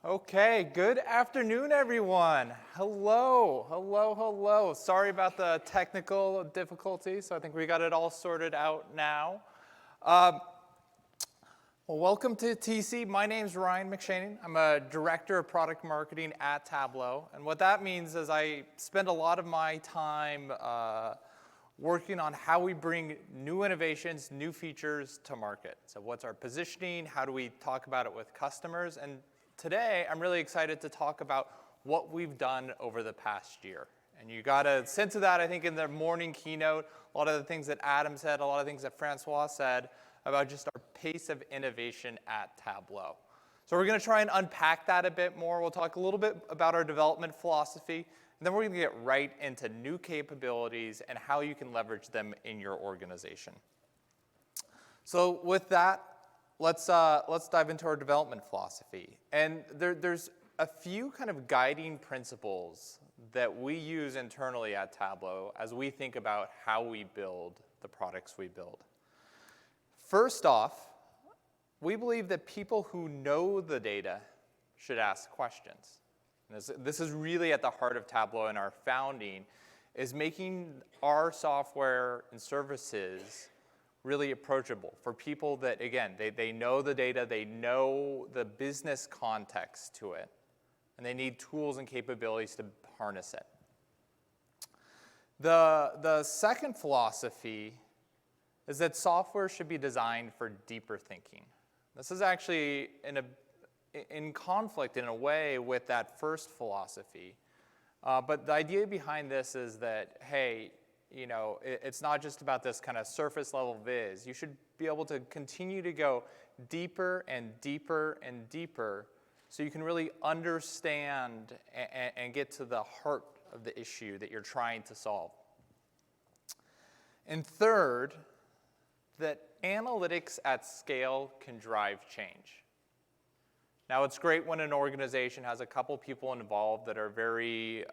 Okay, good afternoon, everyone. Hello, hello, hello. Sorry about the technical difficulties. I think we got it all sorted out now. Well, welcome to TC. My name's Ryan McShaney. I'm a director of product marketing at Tableau. And what that means is I spend a lot of my time working on how we bring new innovations, new features to market. So what's our positioning? How do we talk about it with customers? And today, I'm really excited to talk about what we've done over the past year. And you got a sense of that, I think, in the morning keynote, a lot of the things that Adam said, a lot of things that Francois said about just our pace of innovation at Tableau. So we're going to try and unpack that a bit more. We'll talk a little bit about our development philosophy, and then we're going to get right into new capabilities and how you can leverage them in your organization. So with that, let's dive into our development philosophy. And there's a few kind of guiding principles that we use internally at Tableau as we think about how we build the products we build. First off, we believe that people who know the data should ask questions. This is really at the heart of Tableau and our founding, is making our software and services really approachable for people that, again, they know the data, they know the business context to it, and they need tools and capabilities to harness it. The second philosophy is that software should be designed for deeper thinking. This is actually in conflict in a way with that first philosophy. But the idea behind this is that, hey, it's not just about this kind of surface level viz. You should be able to continue to go deeper and deeper and deeper so you can really understand and get to the heart of the issue that you're trying to solve. And third, that analytics at scale can drive change. Now, it's great when an organization has a couple people involved that are very,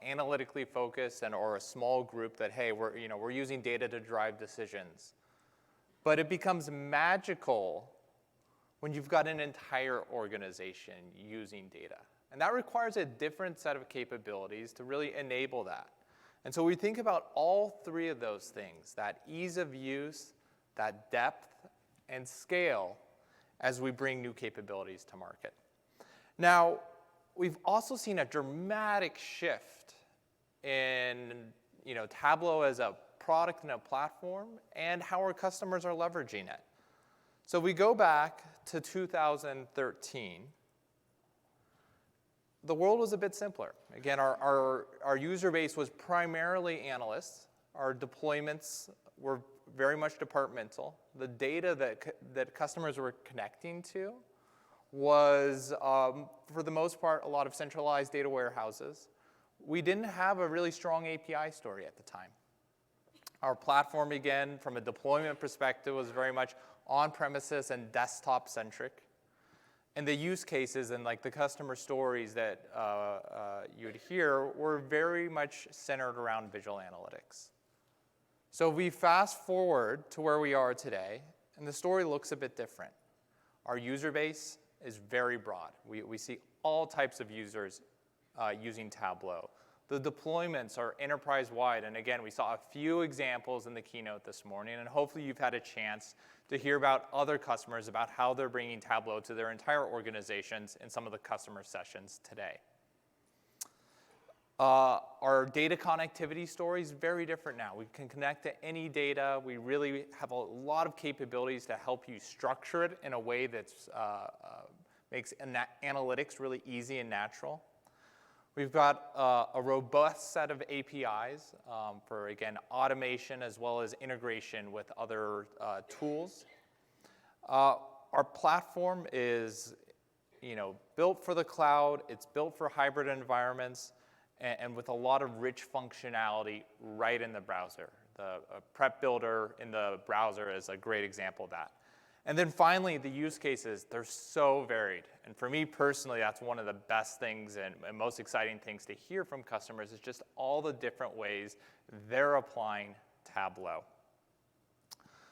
analytically focused or a small group that, hey, we're using data to drive decisions. But it becomes magical when you've got an entire organization using data. And that requires a different set of capabilities to really enable that. And so we think about all three of those things, that ease of use, that depth, and scale, as we bring new capabilities to market. Now, we've also seen a dramatic shift in Tableau as a product and a platform and how our customers are leveraging it. So we go back to 2013. The world was a bit simpler. Again, our user base was primarily analysts. Our deployments were very much departmental. The data that customers were connecting to was, for the most part, a lot of centralized data warehouses. We didn't have a really strong API story at the time. Our platform, again, from a deployment perspective, was very much on-premises and desktop-centric. And the use cases and the customer stories that you would hear were very much centered around visual analytics. So we fast forward to where we are today, and the story looks a bit different. Our user base is very broad. We see all types of users using Tableau. The deployments are enterprise-wide, and again, we saw a few examples in the keynote this morning, and hopefully you've had a chance to hear about other customers about how they're bringing Tableau to their entire organizations in some of the customer sessions today. Our data connectivity story is very different now. We can connect to any data. We really have a lot of capabilities to help you structure it in a way that makes analytics really easy and natural. We've got a robust set of APIs for, again, automation as well as integration with other tools. Our platform is built for the cloud. It's built for hybrid environments. And with a lot of rich functionality right in the browser. The prep builder in the browser is a great example of that. And then finally, the use cases, they're so varied. And for me personally, that's one of the best things and most exciting things to hear from customers is just all the different ways they're applying Tableau.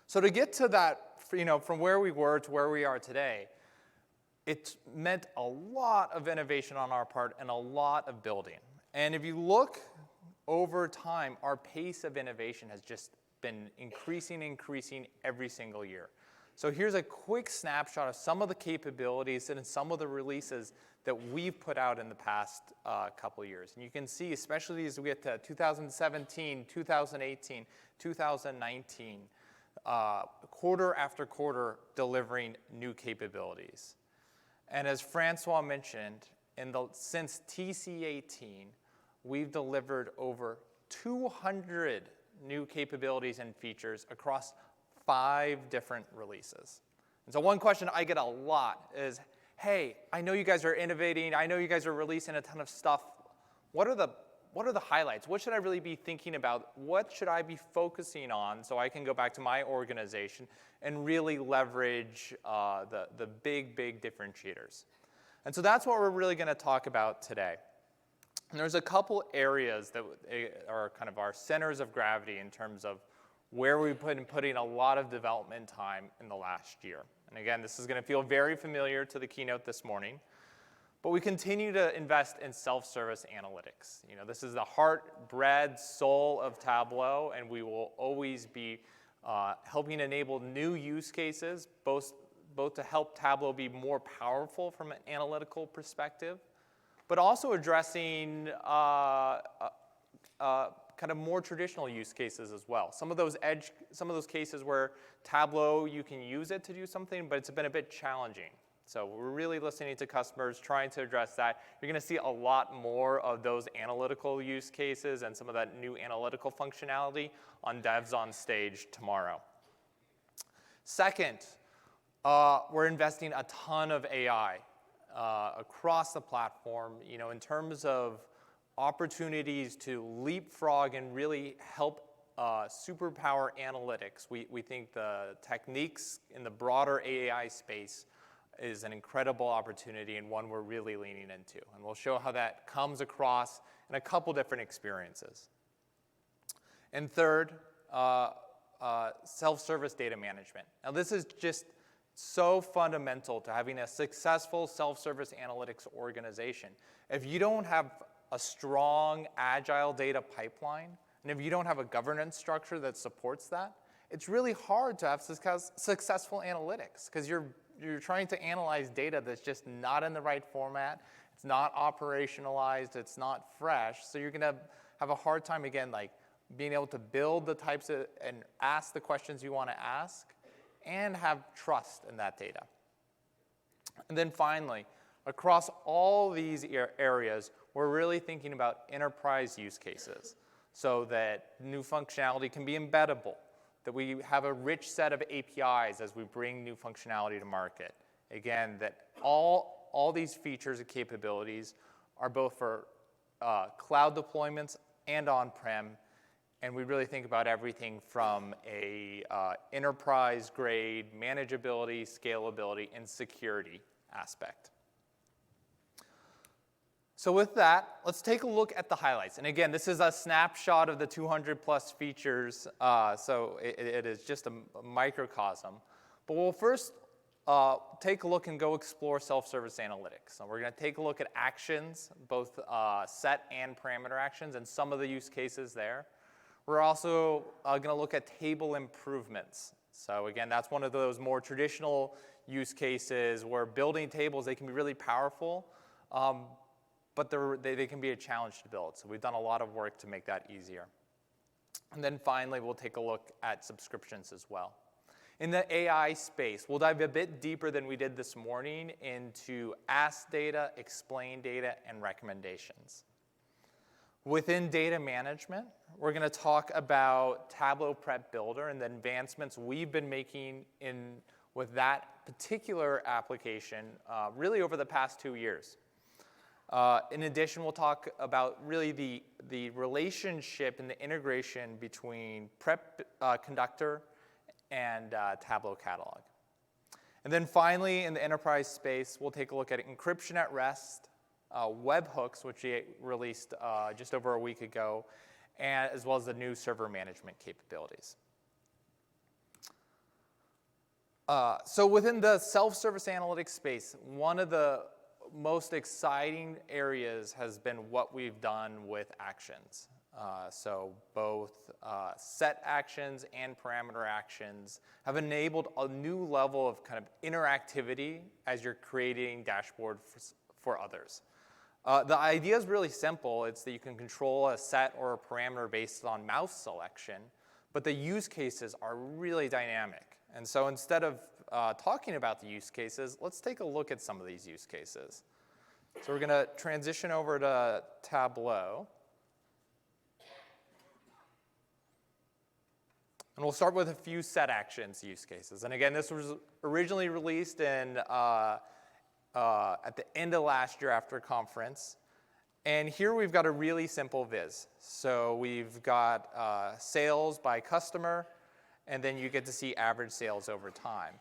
So to get to that, from where we were to where we are today, It's meant a lot of innovation on our part and a lot of building. And if you look over time, our pace of innovation has just been increasing every single year. So here's a quick snapshot of some of the capabilities and some of the releases that we've put out in the past couple of years. And you can see, especially as we get to 2017, 2018, 2019, quarter after quarter delivering new capabilities. And as Francois mentioned, since TC18, we've delivered over 200 new capabilities and features across 5 different releases. And so one question I get a lot is, hey, I know you guys are innovating, I know you guys are releasing a ton of stuff. What are the highlights? What should I really be thinking about? What should I be focusing on so I can go back to my organization and really leverage the big differentiators? And so that's what we're really going to talk about today. And there's a couple areas that are kind of our centers of gravity in terms of where we've been putting a lot of development time in the last year. And again, this is going to feel very familiar to the keynote this morning. But we continue to invest in self-service analytics. You know, this is the heart, bread, soul of Tableau, and we will always be helping enable new use cases, both to help Tableau be more powerful from an analytical perspective, but also addressing kind of more traditional use cases as well. Some of those cases where Tableau, you can use it to do something, but it's been a bit challenging. So we're really listening to customers, trying to address that. You're going to see a lot more of those analytical use cases and some of that new analytical functionality on Devs on Stage tomorrow. Second, we're investing a ton of AI across the platform, you know, in terms of opportunities to leapfrog and really help superpower analytics. We think the techniques in the broader AI space is an incredible opportunity and one we're really leaning into. And we'll show how that comes across in a couple different experiences. And third, self-service data management. Now this is just so fundamental to having a successful self-service analytics organization. If you don't have a strong, agile data pipeline, and if you don't have a governance structure that supports that, it's really hard to have successful analytics because you're trying to analyze data that's just not in the right format, it's not operationalized, it's not fresh, so you're gonna have a hard time, again, like being able to build the types of, and ask the questions you wanna ask, and have trust in that data. And then finally, across all these areas, we're really thinking about enterprise use cases so that new functionality can be embeddable, that we have a rich set of APIs as we bring new functionality to market. Again, that all these features and capabilities are both for cloud deployments and on-prem, and we really think about everything from a enterprise-grade manageability, scalability, and security aspect. So with that, let's take a look at the highlights. And again, this is a snapshot of the 200 plus features, so it is just a microcosm. But we'll first take a look and go explore self-service analytics. So we're going to take a look at actions, both set and parameter actions, and some of the use cases there. We're also going to look at table improvements. So again, that's one of those more traditional use cases where building tables, they can be really powerful, but they can be a challenge to build. So we've done a lot of work to make that easier. And then finally, we'll take a look at subscriptions as well. In the AI space, we'll dive a bit deeper than we did this morning into ask data, explain data, and recommendations. Within data management, we're going to talk about Tableau Prep Builder and the advancements we've been making with that particular application really over the past 2 years. In addition, we'll talk about really the relationship and the integration between Conductor and Tableau Catalog. And then finally, in the enterprise space, we'll take a look at encryption at rest, Webhooks, which we released just over a week ago, and as well as the new server management capabilities. So within the self-service analytics space, one of the most exciting areas has been what we've done with actions. So both set actions and parameter actions have enabled a new level of kind of interactivity as you're creating dashboard for others. The idea is really simple. It's that you can control a set or a parameter based on mouse selection, but the use cases are really dynamic. And so instead of talking about the use cases, let's take a look at some of these use cases. So we're going to transition over to Tableau. And we'll start with a few set actions use cases. And again, this was originally released in, at the end of last year after conference. And here we've got a really simple viz. So we've got sales by customer, and then you get to see average sales over time.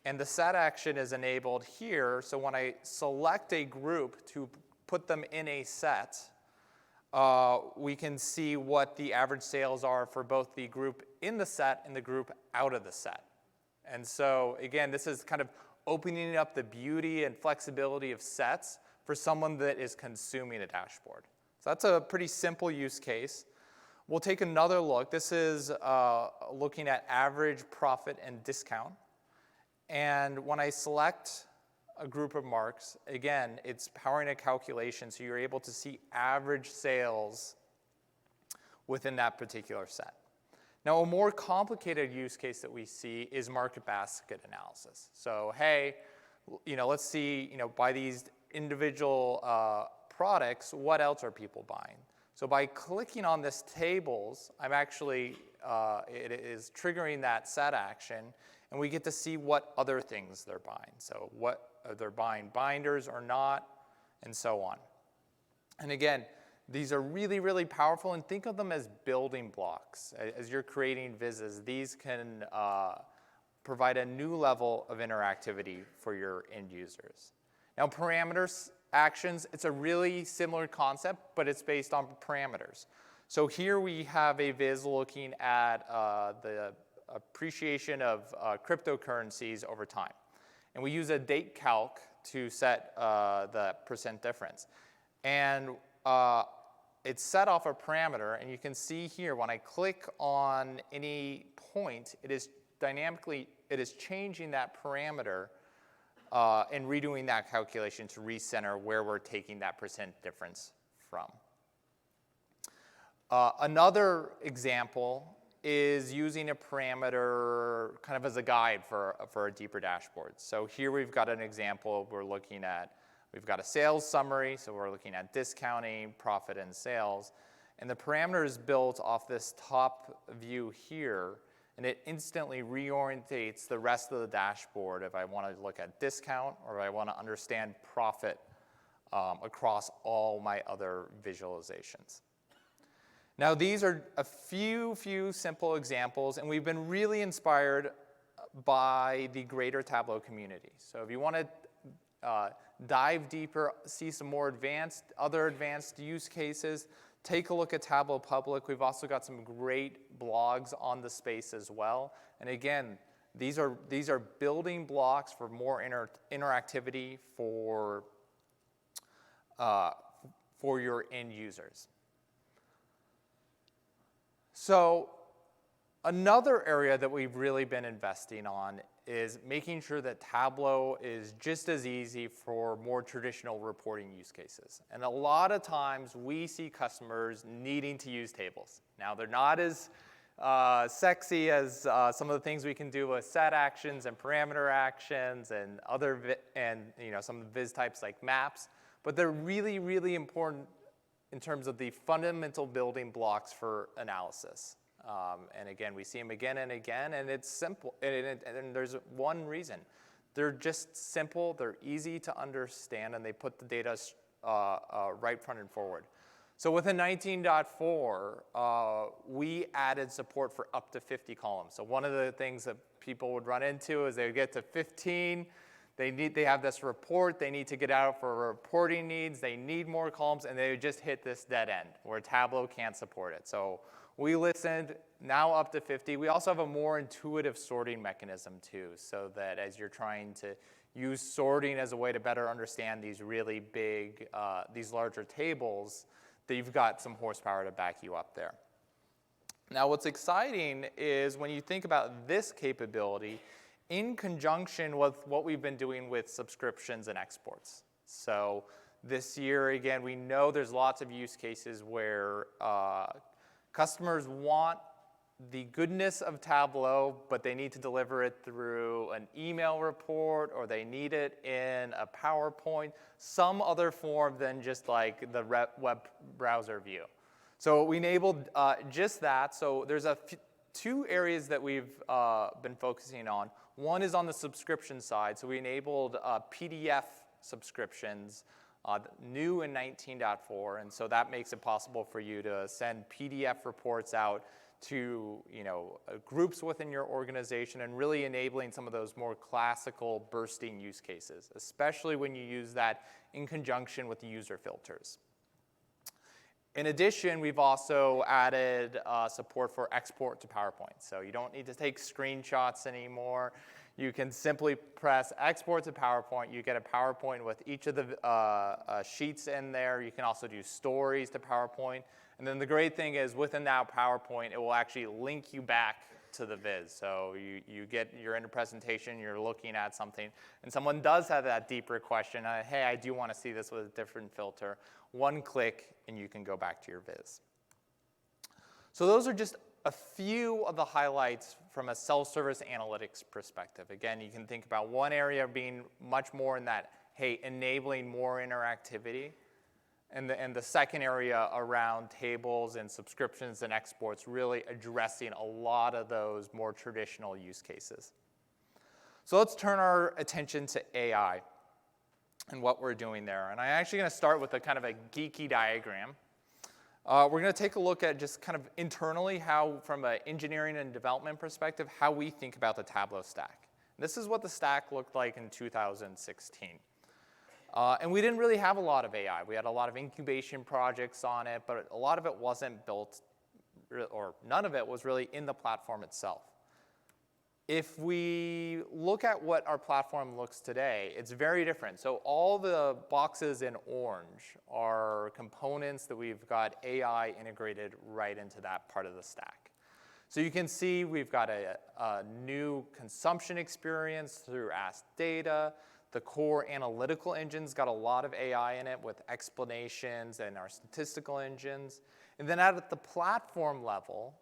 And the set action is enabled here. So when I select a group to put them in a set, we can see what the average sales are for both the group in the set and the group out of the set. And so again, this is kind of opening up the beauty and flexibility of sets for someone that is consuming a dashboard. So that's a pretty simple use case. We'll take another look. This is looking at average profit and discount. And when I select a group of marks, again, it's powering a calculation, so you're able to see average sales within that particular set. Now, a more complicated use case that we see is market basket analysis. So, hey, let's see, by these individual products, what else are people buying? So by clicking on this tables, I'm actually, it is triggering that set action, and we get to see what other things they're buying. So what they're buying, binders or not, and so on. And again, these are really, really powerful, and think of them as building blocks. As you're creating vizzes, these can provide a new level of interactivity for your end users. Now, parameters, actions, it's a really similar concept, but it's based on parameters. So here we have a viz looking at the appreciation of cryptocurrencies over time. And we use a date calc to set the percent difference. And it's set off a parameter, and you can see here when I click on any point, it is changing that parameter and redoing that calculation to recenter where we're taking that percent difference from. Another example is using a parameter kind of as a guide for a deeper dashboard. So here we've got an example we're looking at. We've got a sales summary, so we're looking at discounting, profit, and sales. And the parameter is built off this top view here, and it instantly reorientates the rest of the dashboard if I want to look at discount or if I want to understand profit across all my other visualizations. Now, these are a few simple examples, and we've been really inspired by the greater Tableau community. So if you want to dive deeper, see some more other advanced use cases, take a look at Tableau Public. We've also got some great blogs on the space as well. And again, these are building blocks for more interactivity for your end users. So another area that we've really been investing on is making sure that Tableau is just as easy for more traditional reporting use cases. And a lot of times we see customers needing to use tables. Now, they're not as sexy as some of the things we can do with set actions and parameter actions and some of the viz types like maps, but they're really, really important in terms of the fundamental building blocks for analysis. And again, we see them again and again, and it's simple. And there's one reason. They're just simple, they're easy to understand, and they put the data right front and forward. So within 19.4, we added support for up to 50 columns. So one of the things that people would run into is they would get to 15, They have this report, they need to get out for reporting needs, they need more columns, and they just hit this dead end where Tableau can't support it. So we listened, now up to 50. We also have a more intuitive sorting mechanism too, so that as you're trying to use sorting as a way to better understand these really big, these larger tables, that you've got some horsepower to back you up there. Now what's exciting is when you think about this capability in conjunction with what we've been doing with subscriptions and exports. So this year, again, we know there's lots of use cases where customers want the goodness of Tableau, but they need to deliver it through an email report, or they need it in a PowerPoint, some other form than just like the web browser view. So we enabled just that. So there's two areas that we've been focusing on. One is on the subscription side. So we enabled PDF subscriptions, new in 19.4, and so that makes it possible for you to send PDF reports out to groups within your organization, and really enabling some of those more classical bursting use cases, especially when you use that in conjunction with user filters. In addition, we've also added support for export to PowerPoint. So you don't need to take screenshots anymore. You can simply press export to PowerPoint. You get a PowerPoint with each of the sheets in there. You can also do stories to PowerPoint. And then the great thing is within that PowerPoint, it will actually link you back to the viz. So you're in a presentation, you're looking at something, and someone does have that deeper question, hey, I do want to see this with a different filter. One click, and you can go back to your viz. So those are just a few of the highlights from a self-service analytics perspective. Again, you can think about one area being much more in that, hey, enabling more interactivity. And the second area around tables and subscriptions and exports, really addressing a lot of those more traditional use cases. So let's turn our attention to AI and what we're doing there. And I'm actually going to start with a kind of a geeky diagram. We're going to take a look at just kind of internally how, from an engineering and development perspective, how we think about the Tableau stack. This is what the stack looked like in 2016. And we didn't really have a lot of AI. We had a lot of incubation projects on it, but a lot of it wasn't built, or none of it was really in the platform itself. If we look at what our platform looks today, it's very different. So all the boxes in orange are components that we've got AI integrated right into that part of the stack. So you can see we've got a new consumption experience through Ask Data. The core analytical engine's got a lot of AI in it with explanations and our statistical engines. And then at the platform level,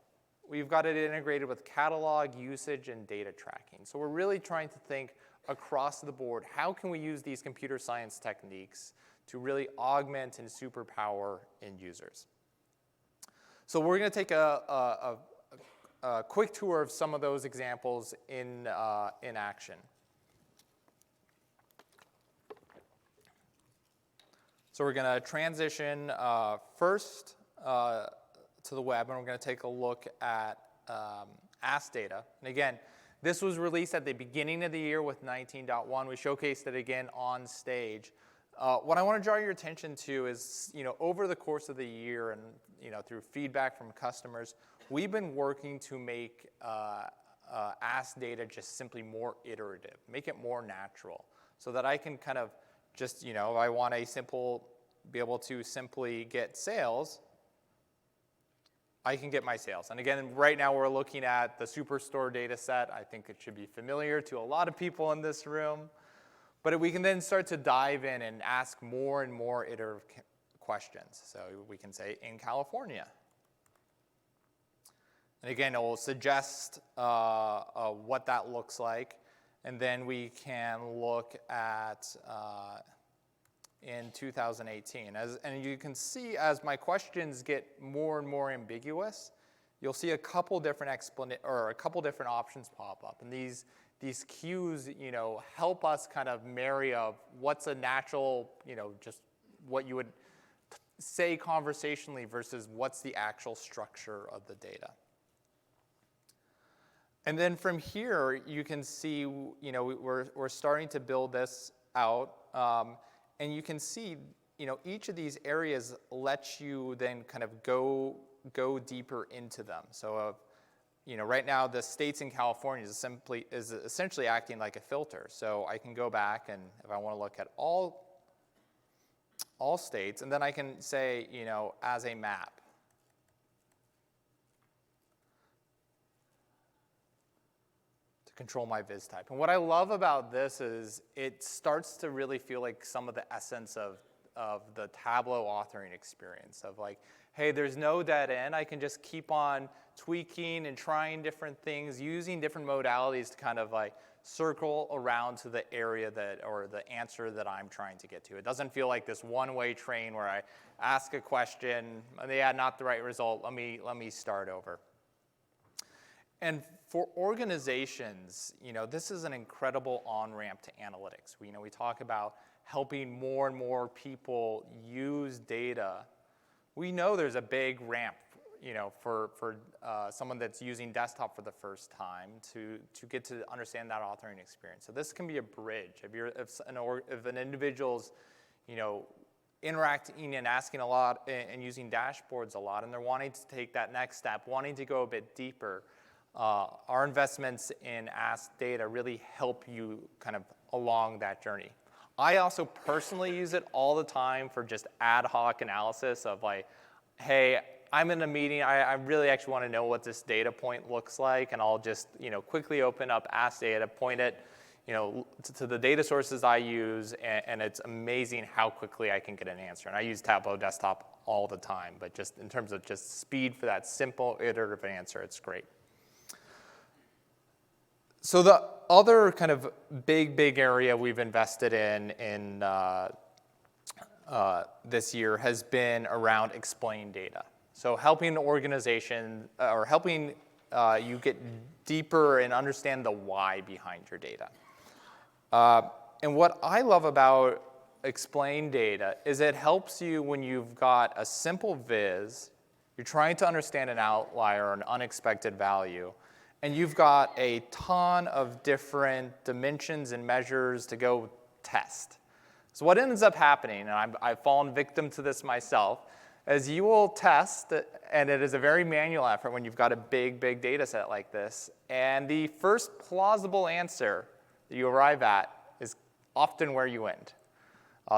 we've got it integrated with catalog, usage, and data tracking. So we're really trying to think across the board, how can we use these computer science techniques to really augment and superpower end users? So we're going to take a quick tour of some of those examples in action. So we're going to transition first to the web, and we're going to take a look at Ask Data. And again, this was released at the beginning of the year with 19.1. We showcased it again on stage. What I want to draw your attention to is, over the course of the year and through feedback from customers, we've been working to make Ask Data just simply more iterative, make it more natural, so that I can kind of just, if I want be able to simply get sales, I can get my sales. And again, right now we're looking at the Superstore data set. I think it should be familiar to a lot of people in this room. But we can then start to dive in and ask more and more iterative questions. So we can say, in California. And again, it will suggest what that looks like. And then we can look at in 2018. And you can see as my questions get more and more ambiguous, you'll see a couple different options pop up. And these cues, help us kind of marry up what's a natural, just what you would say conversationally versus what's the actual structure of the data. And then from here, you can see, we're starting to build this out, and you can see, each of these areas lets you then kind of go deeper into them. So, right now the states in California is essentially acting like a filter. So I can go back and if I want to look at all states, and then I can say, as a map. Control my viz type. And what I love about this is it starts to really feel like some of the essence of the Tableau authoring experience of like, hey, there's no dead end. I can just keep on tweaking and trying different things, using different modalities to kind of like circle around to the area or the answer that I'm trying to get to. It doesn't feel like this one-way train where I ask a question, and they had not the right result. Let me start over. And for organizations, this is an incredible on-ramp to analytics. We talk about helping more and more people use data. We know there's a big ramp, for someone that's using desktop for the first time to get to understand that authoring experience. So this can be a bridge. If an individual's, interacting and asking a lot and using dashboards a lot, and they're wanting to take that next step, wanting to go a bit deeper, our investments in Ask Data really help you kind of along that journey. I also personally use it all the time for just ad hoc analysis of like, hey, I'm in a meeting, I really actually want to know what this data point looks like, and I'll just quickly open up Ask Data, point it to the data sources I use, and it's amazing how quickly I can get an answer. And I use Tableau Desktop all the time, but just in terms of just speed for that simple iterative answer, it's great. So the other kind of big area we've invested in this year has been around explain data. So helping an organization or helping you get deeper and understand the why behind your data. And what I love about explain data is it helps you when you've got a simple viz, you're trying to understand an outlier or an unexpected value, and you've got a ton of different dimensions and measures to go test. So what ends up happening, and I've fallen victim to this myself, is you will test, and it is a very manual effort when you've got a big data set like this, and the first plausible answer that you arrive at is often where you end.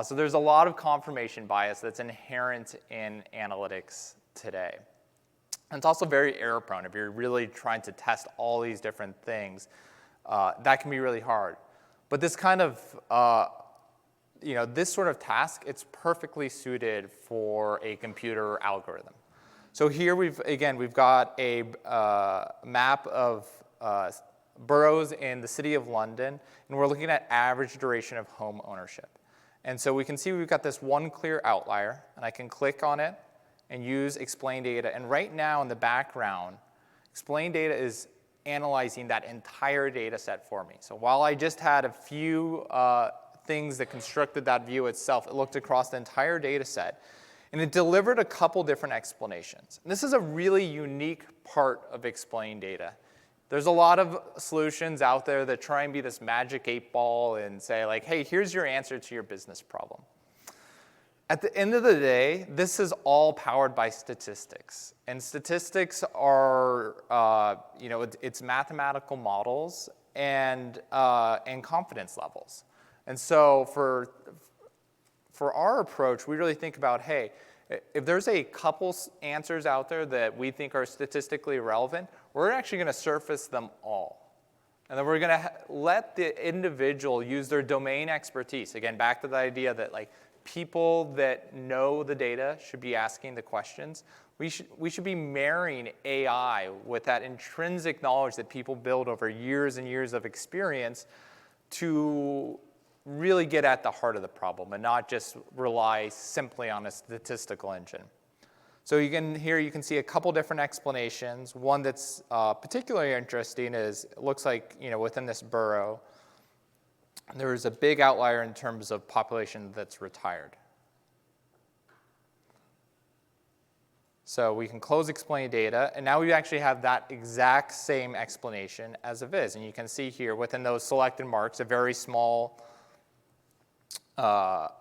So there's a lot of confirmation bias that's inherent in analytics today. And it's also very error prone. If you're really trying to test all these different things, that can be really hard. But this kind of, this sort of task, it's perfectly suited for a computer algorithm. So here we've got a map of boroughs in the city of London, and we're looking at average duration of home ownership. And so we can see we've got this one clear outlier, and I can click on it and use explain data. And right now in the background, explain data is analyzing that entire data set for me. So while I just had a few things that constructed that view itself, it looked across the entire data set, and it delivered a couple different explanations. And this is a really unique part of explain data. There's a lot of solutions out there that try and be this magic 8-ball and say like, hey, here's your answer to your business problem. At the end of the day, this is all powered by statistics. And statistics are, it's mathematical models and confidence levels. And so for our approach, we really think about, hey, if there's a couple answers out there that we think are statistically relevant, we're actually going to surface them all. And then we're going to let the individual use their domain expertise. Again, back to the idea that like people that know the data should be asking the questions. We should be marrying AI with that intrinsic knowledge that people build over years and years of experience to really get at the heart of the problem and not just rely simply on a statistical engine. So you can see a couple different explanations. One that's particularly interesting is, it looks like within this borough, there is a big outlier in terms of population that's retired. So we can close explain data, and now we actually have that exact same explanation as a viz. And you can see here within those selected marks, a very small percent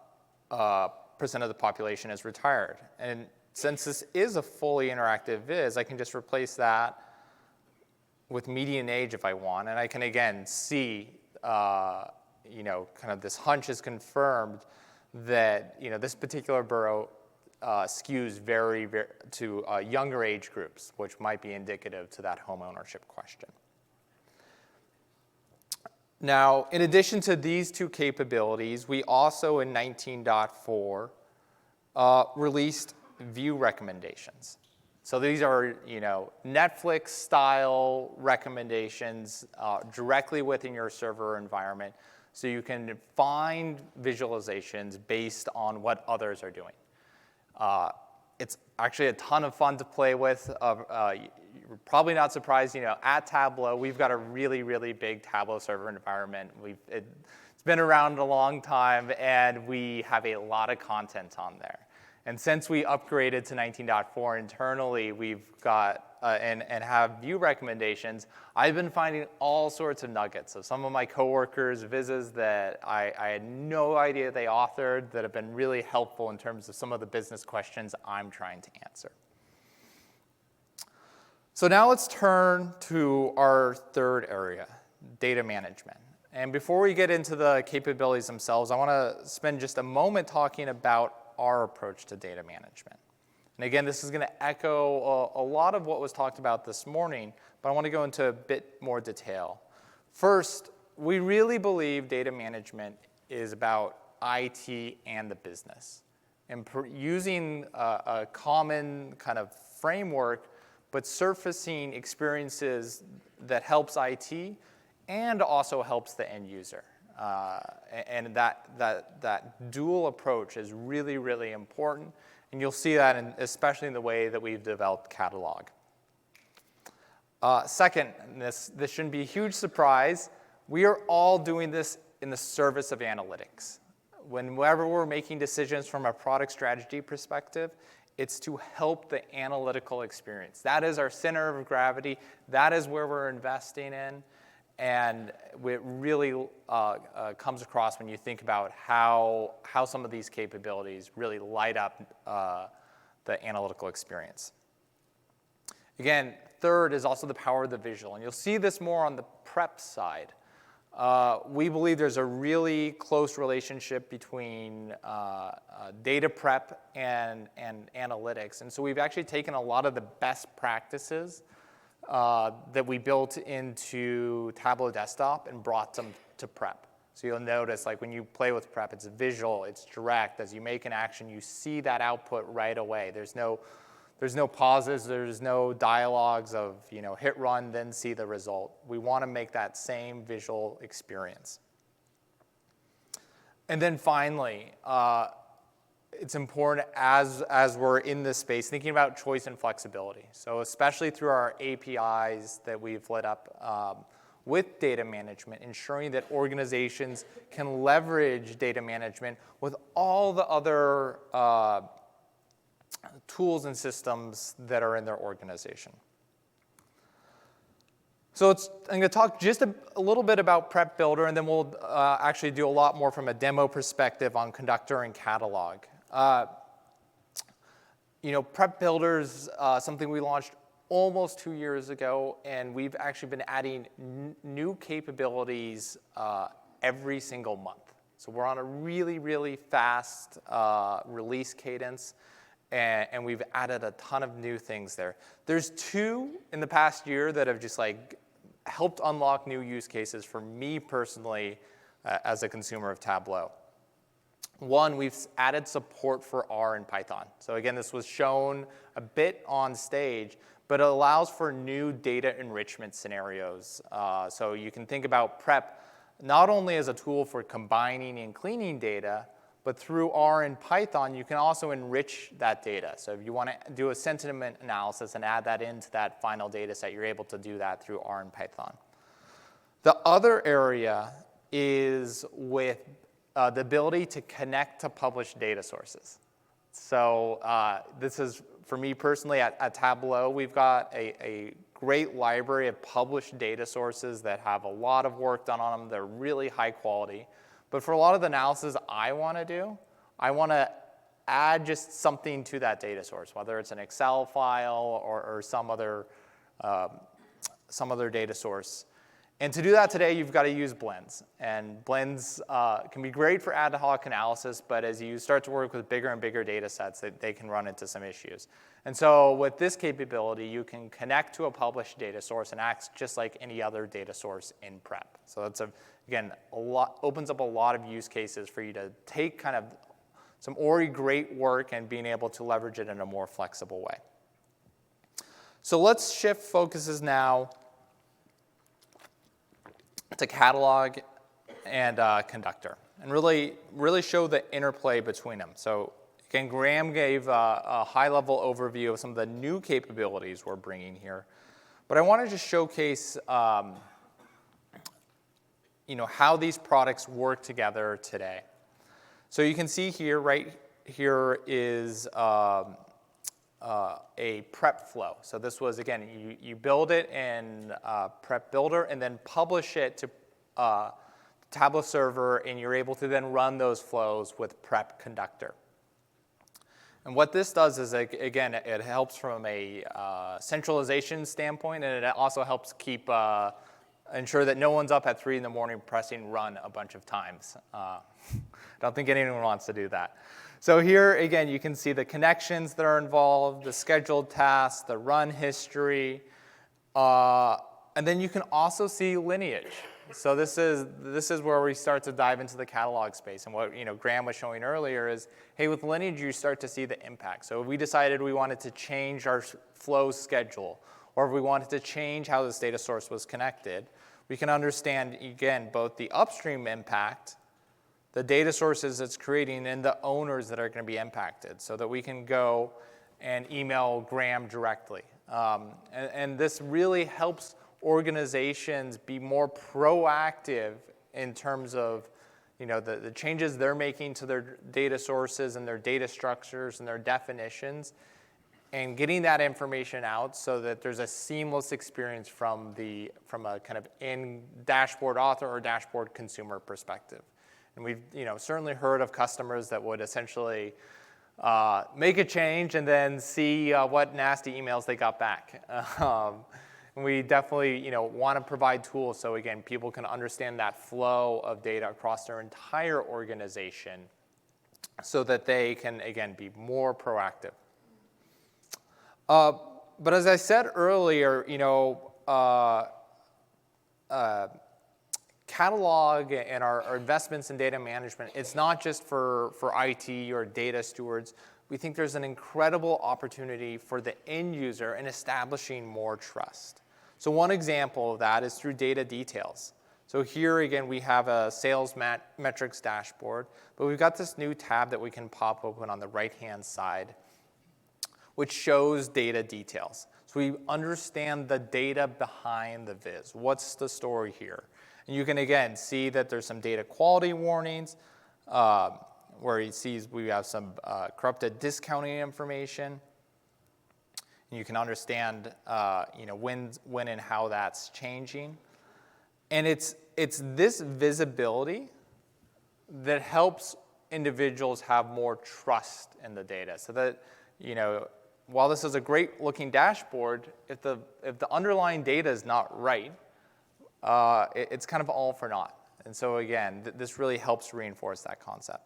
of the population is retired. And since this is a fully interactive viz, I can just replace that with median age if I want, and I can again see, kind of this hunch is confirmed that this particular borough skews very to younger age groups, which might be indicative to that home ownership question. Now, in addition to these two capabilities, we also in 19.4 released view recommendations. So these are, Netflix-style recommendations directly within your server environment, so you can find visualizations based on what others are doing. It's actually a ton of fun to play with. You're probably not surprised, at Tableau, we've got a really, really big Tableau server environment. It's been around a long time, and we have a lot of content on there. And since we upgraded to 19.4 internally, we've got and have view recommendations. I've been finding all sorts of nuggets of some of my coworkers' vizzes that I had no idea they authored that have been really helpful in terms of some of the business questions I'm trying to answer. So now let's turn to our third area, data management. And before we get into the capabilities themselves, I want to spend just a moment talking about our approach to data management. And again, this is going to echo a lot of what was talked about this morning, but I want to go into a bit more detail. First, we really believe data management is about IT and the business, and using a common kind of framework, but surfacing experiences that helps IT and also helps the end user. And that dual approach is really, really important. And you'll see that especially in the way that we've developed Catalog. Second, this shouldn't be a huge surprise, we are all doing this in the service of analytics. Whenever we're making decisions from a product strategy perspective, it's to help the analytical experience. That is our center of gravity. That is where we're investing in. And it really comes across when you think about how some of these capabilities really light up the analytical experience. Again, third is also the power of the visual. And you'll see this more on the prep side. We believe there's a really close relationship between data prep and analytics. And so we've actually taken a lot of the best practices that we built into Tableau Desktop and brought them to prep. So you'll notice, like when you play with prep, it's visual, it's direct. As you make an action, you see that output right away. There's no pauses, there's no dialogues of hit run, then see the result. We want to make that same visual experience. And then finally, it's important as we're in this space, thinking about choice and flexibility. So especially through our APIs that we've lit up with data management, ensuring that organizations can leverage data management with all the other tools and systems that are in their organization. So I'm going to talk just a little bit about Prep Builder, and then we'll actually do a lot more from a demo perspective on Conductor and Catalog. Prep Builder's something we launched almost 2 years ago, and we've actually been adding new capabilities every single month. So we're on a really, really fast release cadence, and we've added a ton of new things there. There's two in the past year that have just helped unlock new use cases for me personally as a consumer of Tableau. One, we've added support for R and Python. So again, this was shown a bit on stage, but it allows for new data enrichment scenarios. So you can think about Prep not only as a tool for combining and cleaning data, but through R and Python, you can also enrich that data. So if you want to do a sentiment analysis and add that into that final data set, you're able to do that through R and Python. The other area is with the ability to connect to published data sources. So this is, for me personally, at Tableau, we've got a great library of published data sources that have a lot of work done on them. They're really high quality. But for a lot of the analysis I want to do, I want to add just something to that data source, whether it's an Excel file or some other data source. And to do that today, you've got to use blends. And blends can be great for ad hoc analysis, but as you start to work with bigger and bigger data sets, they can run into some issues. And so with this capability, you can connect to a published data source and act just like any other data source in prep. So that's, again, opens up a lot of use cases for you to take kind of some already great work and being able to leverage it in a more flexible way. So let's shift focuses now to Catalog and Conductor, and really show the interplay between them. So again, Graham gave a high-level overview of some of the new capabilities we're bringing here, but I wanted to showcase how these products work together today. So you can see here, right here is a prep flow. So this was, again, you build it in Prep Builder and then publish it to Tableau server, and you're able to then run those flows with Prep Conductor. And what this does is, again, it helps from a centralization standpoint, and it also helps ensure that no one's up at 3 in the morning pressing run a bunch of times. I don't think anyone wants to do that. So here, again, you can see the connections that are involved, the scheduled tasks, the run history, and then you can also see lineage. So this is where we start to dive into the catalog space. And what Graham was showing earlier is, hey, with lineage, you start to see the impact. So if we decided we wanted to change our flow schedule, or if we wanted to change how this data source was connected, we can understand, again, both the upstream impact, the data sources it's creating, and the owners that are going to be impacted, so that we can go and email Graham directly. And this really helps organizations be more proactive in terms of the changes they're making to their data sources and their data structures and their definitions, and getting that information out so that there's a seamless experience from a kind of in dashboard author or dashboard consumer perspective. And we've certainly heard of customers that would essentially make a change and then see what nasty emails they got back. And we definitely want to provide tools so, again, people can understand that flow of data across their entire organization so that they can, again, be more proactive. But as I said earlier, Catalog and our investments in data management, it's not just for IT or data stewards. We think there's an incredible opportunity for the end user in establishing more trust. So one example of that is through data details. So here, again, we have a sales metrics dashboard, but we've got this new tab that we can pop open on the right-hand side, which shows data details. So we understand the data behind the viz. What's the story here? And you can, again, see that there's some data quality warnings, where it sees we have some corrupted discounting information. And you can understand when and how that's changing. And it's this visibility that helps individuals have more trust in the data. So that, while this is a great looking dashboard, if the underlying data is not right, it's kind of all for naught. And so again, this really helps reinforce that concept.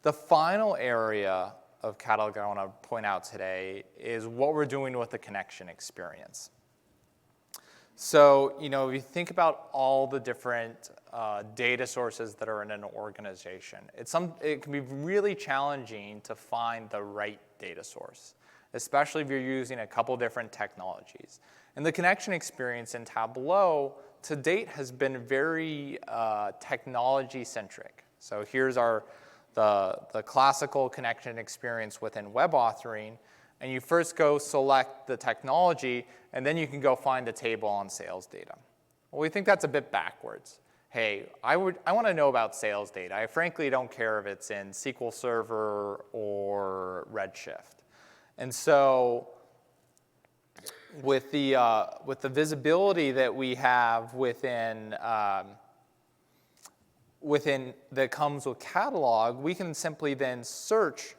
The final area of Catalog I want to point out today is what we're doing with the connection experience. So, if you think about all the different data sources that are in an organization, it can be really challenging to find the right data source, especially if you're using a couple different technologies. And the connection experience in Tableau to date has been very technology-centric. So here's the classical connection experience within web authoring, and you first go select the technology, and then you can go find the table on sales data. Well, we think that's a bit backwards. hey, I want to know about sales data. I frankly don't care if it's in SQL Server or Redshift. And so with the visibility that we have within that comes with Catalog, we can simply then search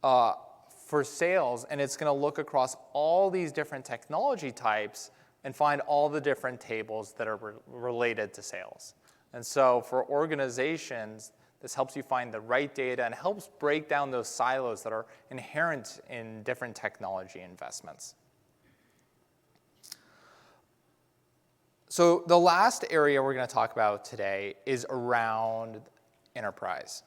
for sales, and it's going to look across all these different technology types and find all the different tables that are related to sales. And so for organizations, this helps you find the right data and helps break down those silos that are inherent in different technology investments. So the last area we're going to talk about today is around enterprise.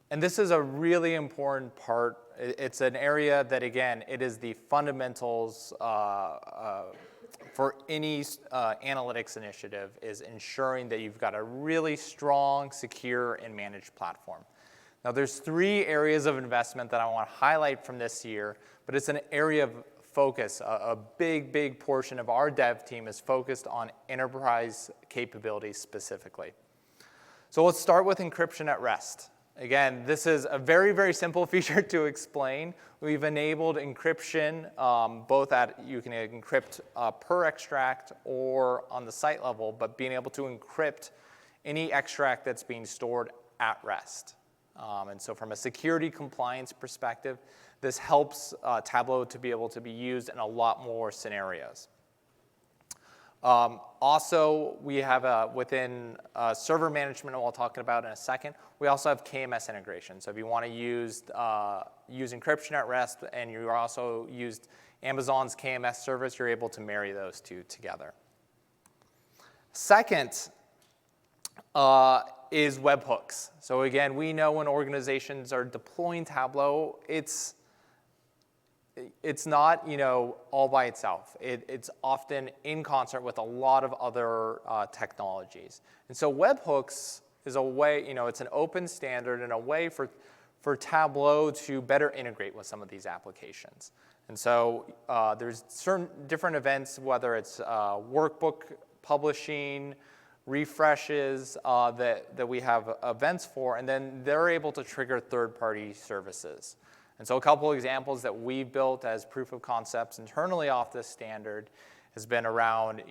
And this is a really important part. It's an area that, again, it is the fundamentals for any analytics initiative, is ensuring that you've got a really strong, secure, and managed platform. Now, there's 3 areas of investment that I want to highlight from this year, but it's an area of focus. A big portion of our dev team is focused on enterprise capabilities specifically. So let's start with encryption at rest. Again, this is a very simple feature to explain. We've enabled encryption both you can encrypt per extract or on the site level, but being able to encrypt any extract that's being stored at rest. And so from a security compliance perspective, this helps Tableau to be able to be used in a lot more scenarios. Also, we have within server management, we'll talk about in a second, we also have KMS integration. So if you want to use encryption at rest and you also used Amazon's KMS service, you're able to marry those 2 together. Second is webhooks. So again, we know when organizations are deploying Tableau, it's not, all by itself. It's often in concert with a lot of other technologies. And so webhooks is a way, it's an open standard and a way for Tableau to better integrate with some of these applications. And so there's certain different events, whether it's workbook publishing, refreshes that we have events for, and then they're able to trigger third-party services. And so a couple examples that we've built as proof of concepts internally off this standard has been around,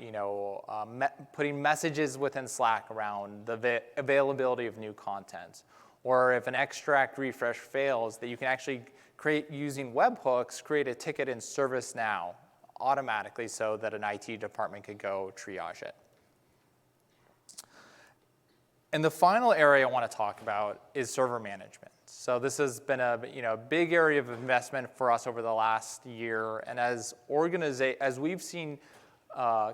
putting messages within Slack around the availability of new content. Or if an extract refresh fails, that you can actually create, using webhooks, create a ticket in ServiceNow automatically so that an IT department could go triage it. And the final area I want to talk about is server management. So this has been a big area of investment for us over the last year. And as we've seen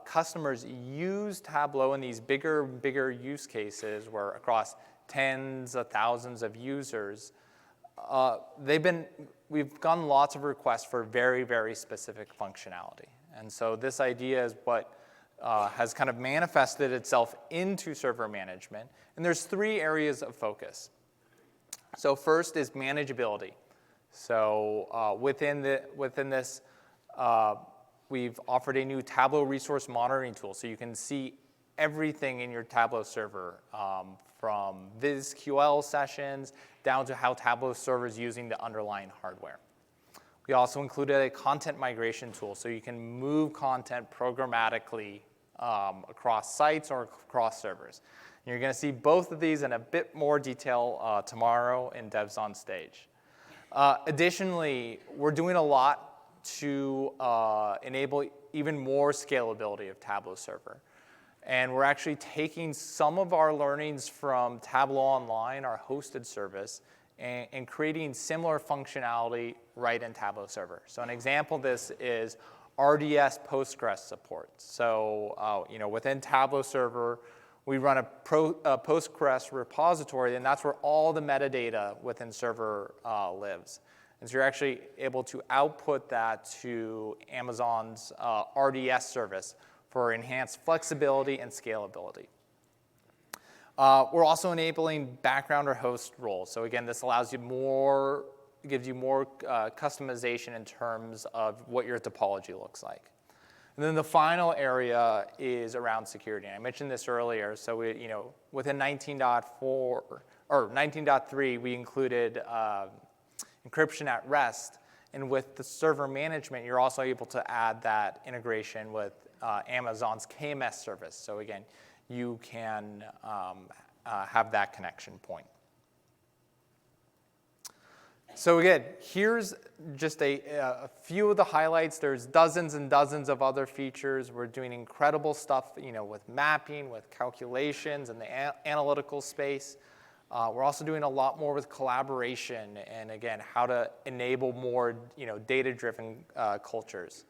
customers use Tableau in these bigger use cases where across tens of thousands of users, we've gotten lots of requests for very specific functionality. And so this idea is what has kind of manifested itself into server management. And there's 3 areas of focus. So first is manageability. So within this, we've offered a new Tableau resource monitoring tool, so you can see everything in your Tableau server, from VizQL sessions down to how Tableau server is using the underlying hardware. We also included a content migration tool, so you can move content programmatically across sites or across servers. And you're going to see both of these in a bit more detail tomorrow in Devs on Stage. Additionally, we're doing a lot to enable even more scalability of Tableau server. And we're actually taking some of our learnings from Tableau Online, our hosted service, and creating similar functionality right in Tableau server. So an example of this is RDS Postgres support. So within Tableau server, we run a Postgres repository, and that's where all the metadata within server lives. And so you're actually able to output that to Amazon's RDS service for enhanced flexibility and scalability. We're also enabling background or host roles. So again, this allows you gives you more customization in terms of what your topology looks like. And then the final area is around security. And I mentioned this earlier. So within 19.4 or 19.3, we included encryption at rest. And with the server management, you're also able to add that integration with Amazon's KMS service. So again, you can have that connection point. So again, here's just a few of the highlights. There's dozens and dozens of other features. We're doing incredible stuff, with mapping, with calculations, and the analytical space. We're also doing a lot more with collaboration, and again, how to enable more, data-driven cultures.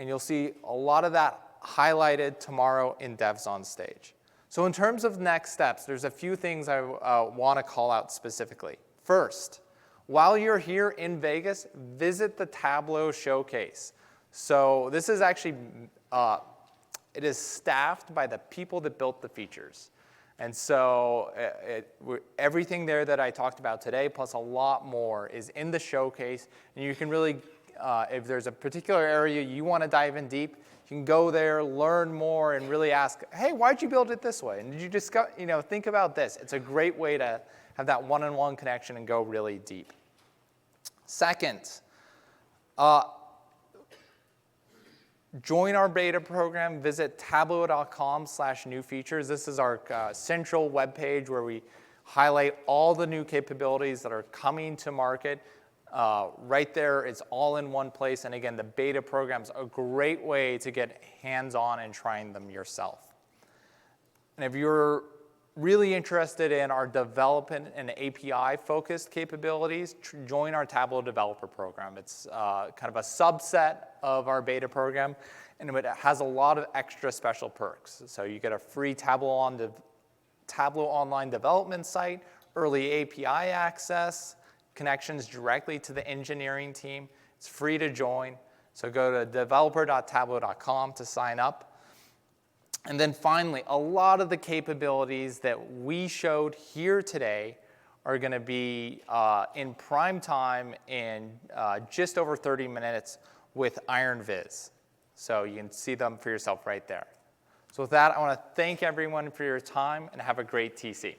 And you'll see a lot of that highlighted tomorrow in Devs on Stage. So in terms of next steps, there's a few things I want to call out specifically. First, while you're here in Vegas, visit the Tableau showcase. So this is actually, it is staffed by the people that built the features. And so everything there that I talked about today, plus a lot more, is in the showcase. And you can really, if there's a particular area you want to dive in deep, you can go there, learn more, and really ask, hey, why'd you build it this way? And did you just, think about this? It's a great way to have that one-on-one connection and go really deep. Second, join our beta program. Visit tableau.com/new features. This is our central web page where we highlight all the new capabilities that are coming to market. Right there, it's all in one place. And again, the beta program's a great way to get hands-on and trying them yourself. And if you're really interested in our development and API-focused capabilities, join our Tableau Developer Program. It's kind of a subset of our beta program, and it has a lot of extra special perks. So you get a free Tableau Online development site, early API access, connections directly to the engineering team. It's free to join. So go to developer.tableau.com to sign up. And then finally, a lot of the capabilities that we showed here today are going to be in prime time in just over 30 minutes with Iron Viz. So you can see them for yourself right there. So with that, I want to thank everyone for your time and have a great TC.